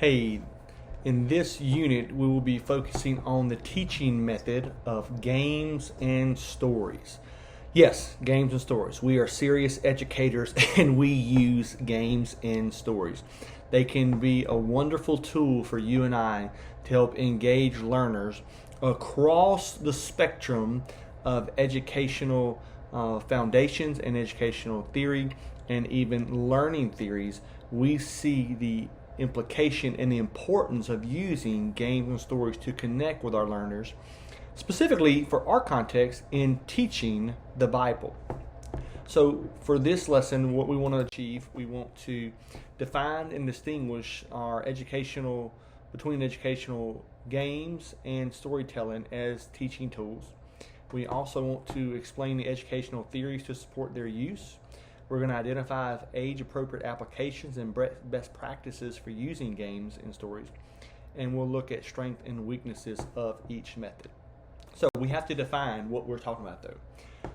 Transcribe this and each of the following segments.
Hey, in this unit, we will be focusing on the teaching method of games and stories. Yes, games and stories. We are serious educators and we use games and stories. They can be a wonderful tool for you and I to help engage learners across the spectrum of educational foundations and educational theory and even learning theories. We see the implication and the importance of using games and stories to connect with our learners, specifically for our context in teaching the Bible. So for this lesson, what we want to achieve, we want to define and distinguish our between educational games and storytelling as teaching tools. We also want to explain the educational theories to support their use. We're going to identify age-appropriate applications and best practices for using games and stories. And we'll look at strengths and weaknesses of each method. So we have to define what we're talking about, though.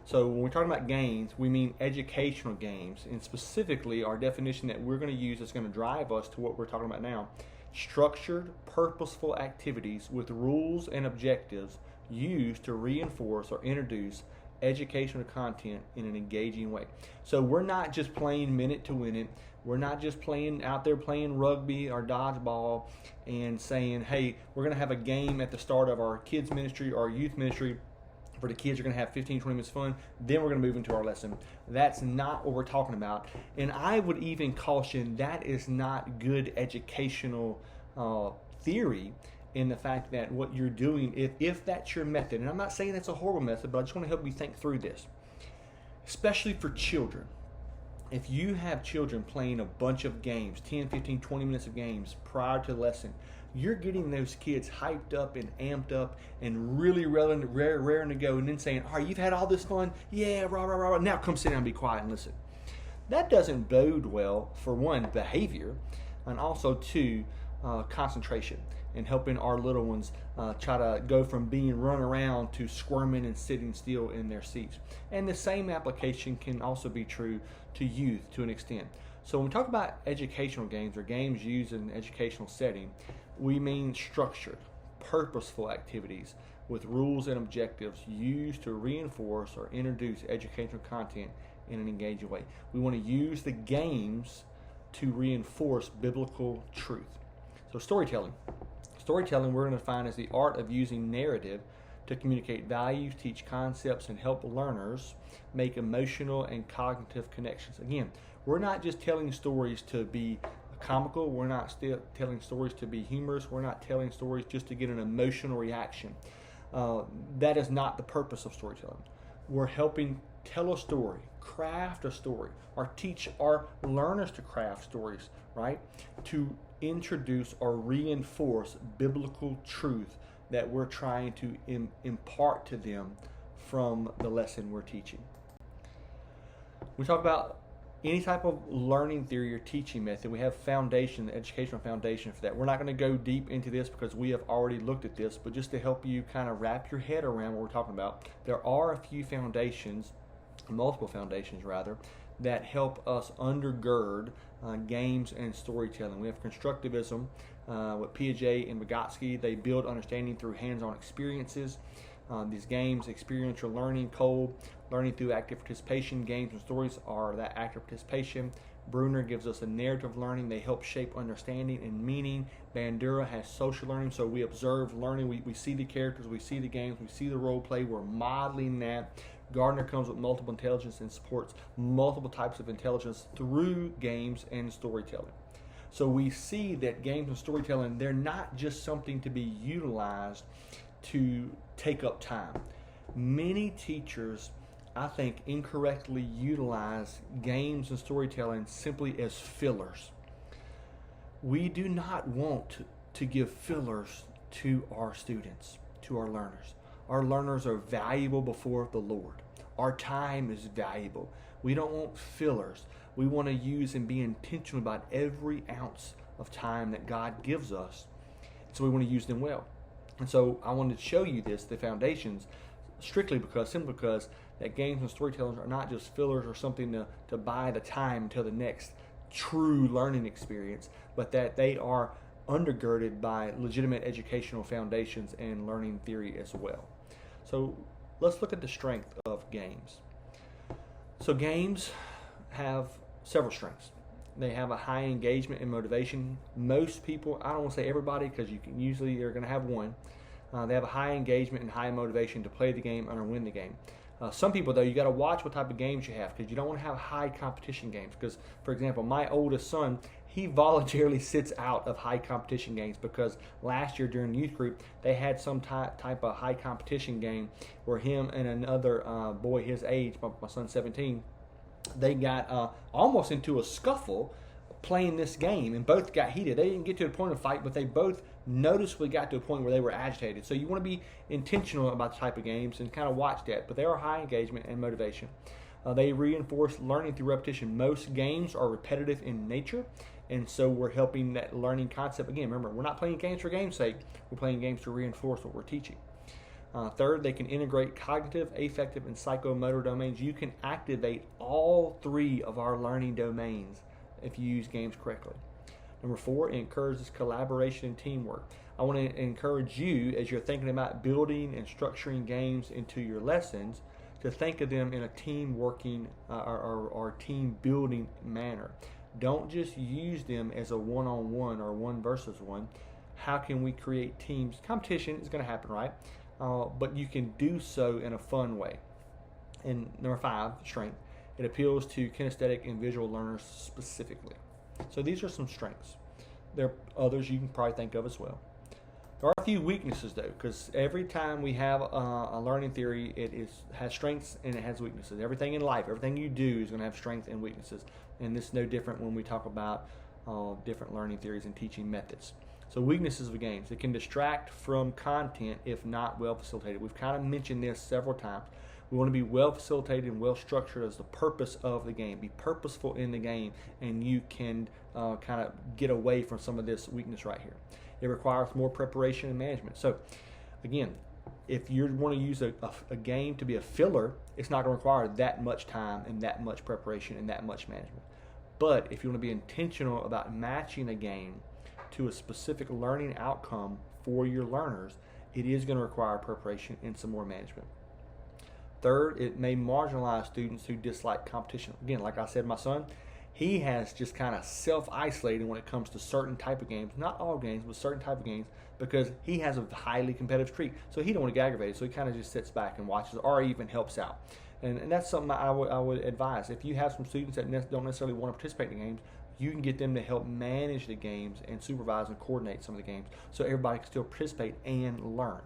So when we're talking about games, we mean educational games. And specifically, our definition that we're going to use is going to drive us to what we're talking about now. Structured, purposeful activities with rules and objectives used to reinforce or introduce educational content in an engaging way. So we're not just playing minute to win it. We're not just out there playing rugby or dodgeball and saying, hey, we're going to have a game at the start of our kids ministry or youth ministry for the kids are going to have 15, 20 minutes fun. Then we're going to move into our lesson. That's not what we're talking about. And I would even caution that is not good educational theory, in the fact that what you're doing, if that's your method, and I'm not saying that's a horrible method, but I just want to help you think through this, especially for children. If you have children playing a bunch of games, 10, 15, 20 minutes of games prior to the lesson, you're getting those kids hyped up and amped up and really raring to go, and then saying, all right, you've had all this fun? Yeah, rah, rah, rah, rah. Now come sit down and be quiet and listen. That doesn't bode well for, one, behavior, and also, two, concentration, and helping our little ones try to go from being run around to squirming and sitting still in their seats. And the same application can also be true to youth to an extent. So when we talk about educational games or games used in an educational setting, we mean structured, purposeful activities with rules and objectives used to reinforce or introduce educational content in an engaging way. We want to use the games to reinforce biblical truth. So storytelling. Storytelling we're going to define as the art of using narrative to communicate values, teach concepts, and help learners make emotional and cognitive connections. Again, we're not just telling stories to be comical. We're not still telling stories to be humorous. We're not telling stories just to get an emotional reaction. That is not the purpose of storytelling. We're helping tell a story, craft a story, or teach our learners to craft stories, right? To introduce or reinforce biblical truth that we're trying to impart to them from the lesson we're teaching. We talk about any type of learning theory or teaching method. We have educational foundation for that. We're not going to go deep into this because we have already looked at this, but just to help you kind of wrap your head around what we're talking about, there are a few foundations, multiple foundations rather, that help us undergird games and storytelling. We have constructivism with Piaget and Vygotsky. They build understanding through hands-on experiences. These games, experiential learning, Cole, learning through active participation. Games and stories are that active participation. Bruner gives us a narrative learning. They help shape understanding and meaning. Bandura has social learning, so we observe learning. We see the characters, we see the games, we see the role play. We're modeling that. Gardner comes with multiple intelligence and supports multiple types of intelligence through games and storytelling. So we see that games and storytelling, they're not just something to be utilized to take up time. Many teachers, I think, incorrectly utilize games and storytelling simply as fillers. We do not want to give fillers to our students, to our learners. Our learners are valuable before the Lord. Our time is valuable. We don't want fillers. We want to use and be intentional about every ounce of time that God gives us. So we want to use them well. And so I wanted to show you the foundations, simply because that games and storytelling are not just fillers or something to buy the time until the next true learning experience, but that they are undergirded by legitimate educational foundations and learning theory as well. So let's look at the strength of games. So games have several strengths. They have a high engagement and motivation. Most people, I don't want to say everybody, because you can usually are going to have one. They have a high engagement and high motivation to play the game and win the game. Some people, though, you got to watch what type of games you have, because you don't want to have high competition games. Because, for example, my oldest son, he voluntarily sits out of high competition games because last year during youth group they had some type of high competition game where him and another boy his age, my son's 17, they got almost into a scuffle playing this game, and both got heated. They didn't get to a point of fight, but they both noticeably got to a point where they were agitated. So you want to be intentional about the type of games and kind of watch that. But they are high engagement and motivation. They reinforce learning through repetition. Most games are repetitive in nature, and so we're helping that learning concept. Again, remember, we're not playing games for game's sake. We're playing games to reinforce what we're teaching. Third, they can integrate cognitive, affective, and psychomotor domains. You can activate all three of our learning domains if you use games correctly. Number four, it encourages collaboration and teamwork. I want to encourage you, as you're thinking about building and structuring games into your lessons, to think of them in a team working or team building manner. Don't just use them as a one-on-one or one versus one. How can we create teams? Competition is going to happen, right? But you can do so in a fun way. And number five, strength. It appeals to kinesthetic and visual learners specifically. So these are some strengths. There are others you can probably think of as well. There are a few weaknesses, though, because every time we have a learning theory, it has strengths and it has weaknesses. Everything in life, everything you do is going to have strengths and weaknesses. And this is no different when we talk about different learning theories and teaching methods. So weaknesses of games. It can distract from content if not well facilitated. We've kind of mentioned this several times. We want to be well facilitated and well structured as the purpose of the game. Be purposeful in the game, and you can kind of get away from some of this weakness right here. It requires more preparation and management. So, again, if you want to use a game to be a filler, it's not going to require that much time and that much preparation and that much management. But if you want to be intentional about matching a game to a specific learning outcome for your learners, it is going to require preparation and some more management. Third, it may marginalize students who dislike competition. Again, like I said, my son, he has just kind of self-isolated when it comes to certain type of games. Not all games, but certain type of games, because he has a highly competitive streak. So he don't want to get aggravated, so he kind of just sits back and watches or even helps out. And that's something I would advise. If you have some students that don't necessarily want to participate in games, you can get them to help manage the games and supervise and coordinate some of the games so everybody can still participate and learn.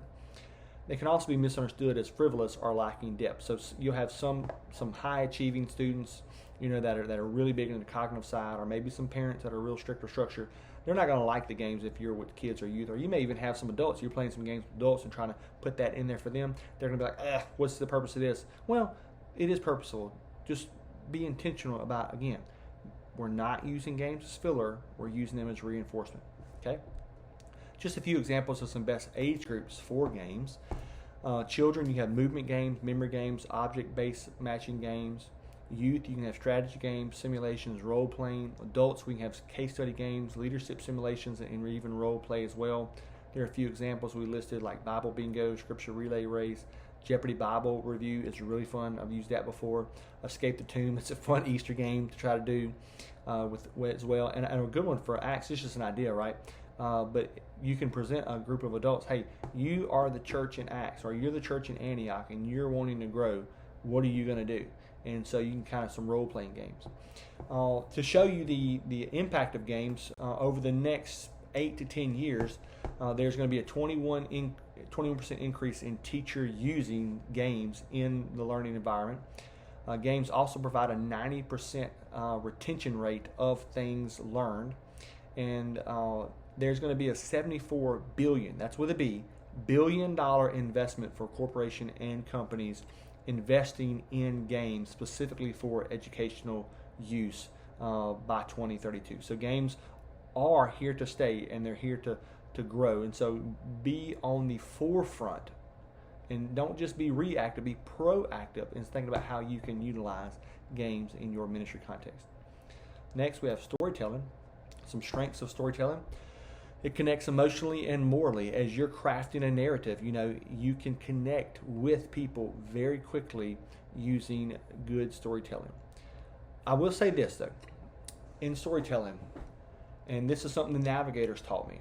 They can also be misunderstood as frivolous or lacking depth. So you'll have some high achieving students, that are really big in the cognitive side, or maybe some parents that are real strict or structured. They're not going to like the games if you're with kids or youth, or you may even have some adults. You're playing some games with adults and trying to put that in there for them. They're going to be like, what's the purpose of this? Well, it is purposeful. Just be intentional about, again, we're not using games as filler. We're using them as reinforcement. Okay? Just a few examples of some best age groups for games. Children, you have movement games, memory games, object-based matching games. Youth, you can have strategy games, simulations, role-playing. Adults, we can have case study games, leadership simulations, and even role-play as well. There are a few examples we listed, like Bible Bingo, Scripture Relay Race, Jeopardy Bible Review. It's really fun. I've used that before. Escape the Tomb. It's a fun Easter game to try to do with as well. And a good one for Acts. It's just an idea, right? But you can present a group of adults, hey, you are the church in Acts, or you're the church in Antioch, and you're wanting to grow. What are you going to do? And so you can kind of some role-playing games. To show you the impact of games over the next 8 to 10 years, there's going to be a 21% increase in teacher using games in the learning environment. Games also provide a 90% retention rate of things learned. And there's going to be a $74 billion, that's with a B, billion-dollar investment for corporation and companies investing in games specifically for educational use by 2032. So games are here to stay, and they're here to grow. And so be on the forefront, and don't just be reactive, be proactive in thinking about how you can utilize games in your ministry context. Next, we have storytelling. Some strengths of storytelling. It connects emotionally and morally. As you're crafting a narrative, you can connect with people very quickly using good storytelling. I will say this though, in storytelling, and this is something the navigators taught me,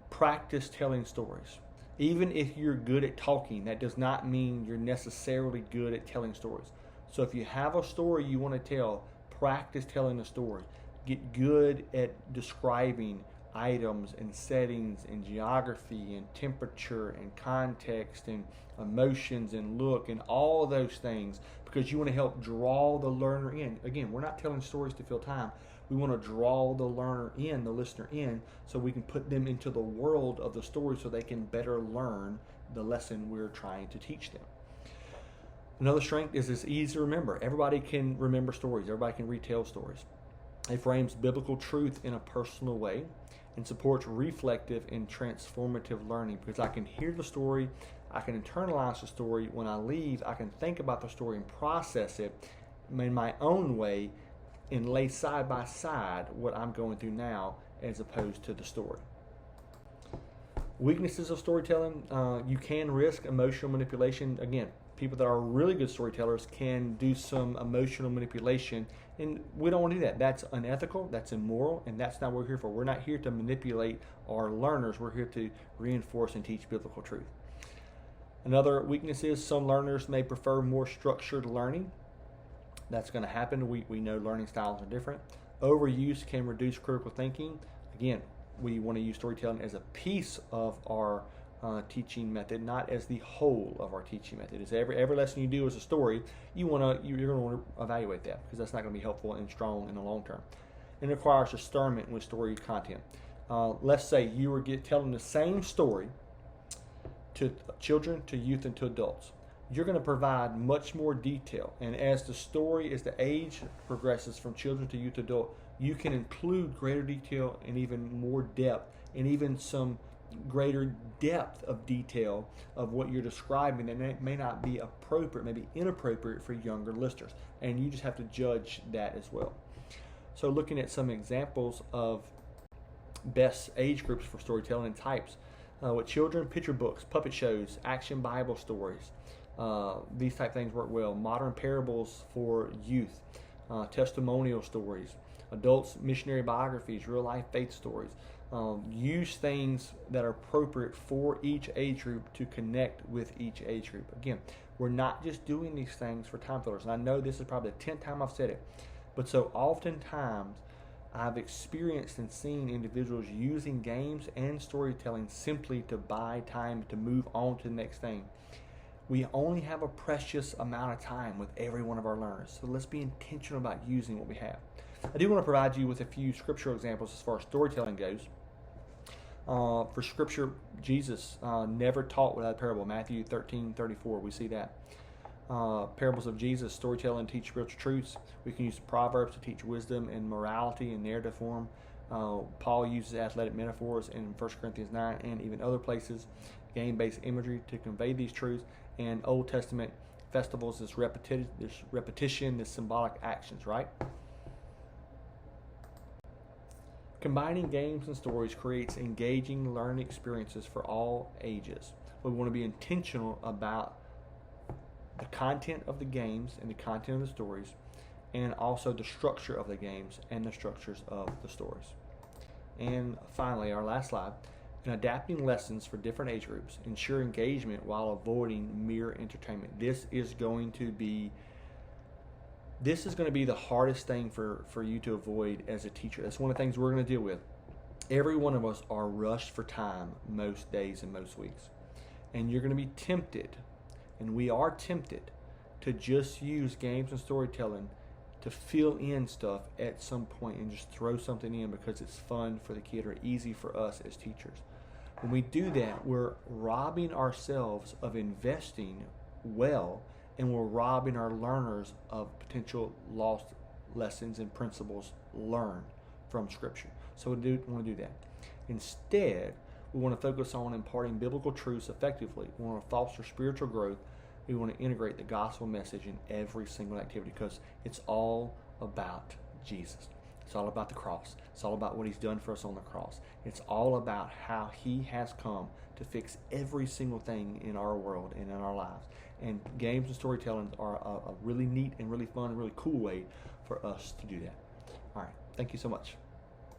practice telling stories. Even if you're good at talking, that does not mean you're necessarily good at telling stories. So if you have a story you want to tell, practice telling the story. Get good at describing items and settings and geography and temperature and context and emotions and look and all of those things, because you want to help draw the learner in. Again, we're not telling stories to fill time. We want to draw the learner in, the listener in, so we can put them into the world of the story so they can better learn the lesson we're trying to teach them. Another strength is it's easy to remember. Everybody can remember stories. Everybody can retell stories. It frames biblical truth in a personal way and supports reflective and transformative learning, because I can hear the story, I can internalize the story. When I leave, I can think about the story and process it in my own way and lay side by side what I'm going through now as opposed to the story. Weaknesses of storytelling, you can risk emotional manipulation. Again, people that are really good storytellers can do some emotional manipulation, and we don't want to do that. That's unethical, that's immoral, and that's not what we're here for. We're not here to manipulate our learners. We're here to reinforce and teach biblical truth. Another weakness is some learners may prefer more structured learning. That's going to happen. We know learning styles are different. Overuse can reduce critical thinking. Again, we want to use storytelling as a piece of our teaching method, not as the whole of our teaching method. Is every lesson you do is a story, you're going to want to evaluate that, because that's not going to be helpful and strong in the long term. It requires discernment with story content. Let's say you were telling the same story to children, to youth, and to adults. You're going to provide much more detail, and as the age progresses from children to youth to adult, you can include greater detail and even more depth, and even some greater depth of detail of what you're describing that may not be appropriate, maybe inappropriate for younger listeners, and you just have to judge that as well. So looking at some examples of best age groups for storytelling and types, with children, picture books, puppet shows, action Bible stories, these type things work well. Modern parables for youth, testimonial stories. Adults, missionary biographies, real life faith stories. Use things that are appropriate for each age group to connect with each age group. Again, we're not just doing these things for time fillers. And I know this is probably the 10th time I've said it, but so oftentimes I've experienced and seen individuals using games and storytelling simply to buy time to move on to the next thing. We only have a precious amount of time with every one of our learners, so let's be intentional about using what we have. I do want to provide you with a few scriptural examples as far as storytelling goes. For scripture, Jesus never taught without a parable. Matthew 13:34, we see that. Parables of Jesus, storytelling, teach spiritual truths. We can use the Proverbs to teach wisdom and morality in narrative form. Paul uses athletic metaphors in 1 Corinthians 9 and even other places, game-based imagery to convey these truths, and Old Testament festivals, this repetition, this symbolic actions, right? Combining games and stories creates engaging learning experiences for all ages. We want to be intentional about the content of the games and the content of the stories, and also the structure of the games and the structures of the stories. And finally, our last slide, in adapting lessons for different age groups, ensure engagement while avoiding mere entertainment. This is going to be the hardest thing for you to avoid as a teacher. That's one of the things we're going to deal with. Every one of us are rushed for time most days and most weeks. And you're going to be tempted, and we are tempted, to just use games and storytelling to fill in stuff at some point and just throw something in because it's fun for the kid or easy for us as teachers. When we do that, we're robbing ourselves of investing well, and we're robbing our learners of potential lost lessons and principles learned from Scripture. So we want to do that. Instead, we want to focus on imparting biblical truths effectively. We want to foster spiritual growth. We want to integrate the gospel message in every single activity because it's all about Jesus. It's all about the cross. It's all about what he's done for us on the cross. It's all about how he has come to fix every single thing in our world and in our lives. And games and storytelling are a really neat and really fun and really cool way for us to do that. All right. Thank you so much.